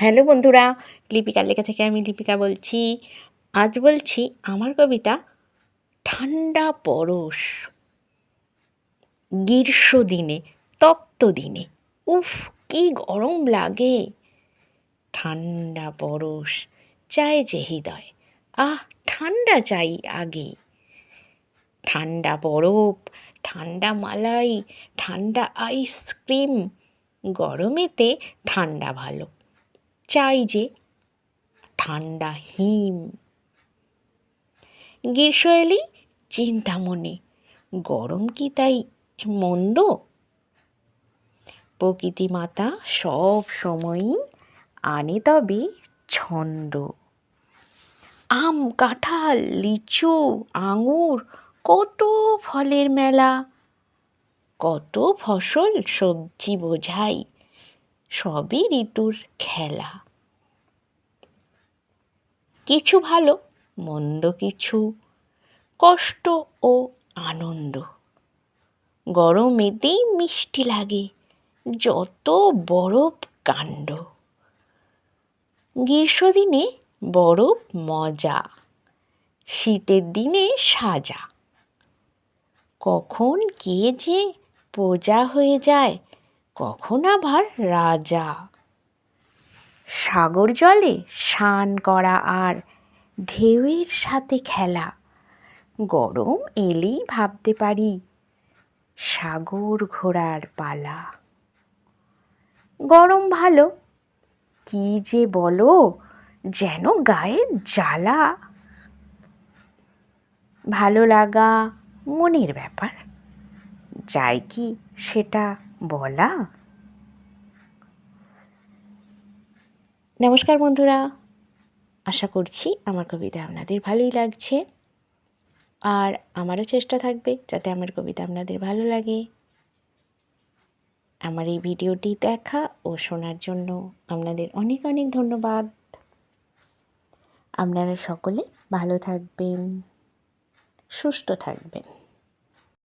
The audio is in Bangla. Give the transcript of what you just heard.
হ্যালো বন্ধুরা, লিপিকার লেখা থেকে আমি লিপিকা বলছি। আজ বলছি আমার কবিতা ঠান্ডা পরশ। গ্রীষ্ম দিনে, তপ্ত দিনে, উফ কি গরম লাগে। ঠান্ডা পরশ চায় যে হৃদয়, আহ ঠান্ডা চাই আগে। ঠান্ডা বরফ, ঠান্ডা মালাই, ঠান্ডা আইসক্রিম, গরমেতে ঠান্ডা ভালো, চাই যে ঠান্ডা হিম। গ্রীষ্ম এলেই চিন্তা মনে, গরম কি তাই মন্দ? প্রকৃতি মাতা সব সময়ই আনে তবে ছন্দ। আম, কাঁঠাল, লিচু, আঙুর, কত ফলের মেলা, কত ফসল সবজি বোঝাই, সবই ঋতুর খেলা। কিছু ভালো, মন্দ কিছু, কষ্ট ও আনন্দ। গরমেতেই মিষ্টি লাগে যত বরফ কাণ্ড। গ্রীষ্মদিনে বরফ মজা, শীতের দিনে সাজা। কখন কে যে প্রজা হয়ে যায়, কখন আবার রাজা। সাগর জলে স্নান করা আর ঢেউয়ের সাথে খেলা, গরম এলেই ভাবতে পারি সাগর ঘোরার পালা। গরম ভালো, কি যে বলো, যেন গায়ে জ্বালা। ভালো লাগা মনের ব্যাপার, যায় কি সেটা বলা। নমস্কার বন্ধুরা, আশা করছি আমার কবিতা আপনাদের ভালোই লাগছে, আর আমারও চেষ্টা থাকবে যাতে আমার কবিতা আপনাদের ভালো লাগে। আমার এই ভিডিওটি দেখা ও শোনার জন্য আপনাদের অনেক অনেক ধন্যবাদ। আপনারা সকলে ভালো থাকবেন, সুস্থ থাকবেন।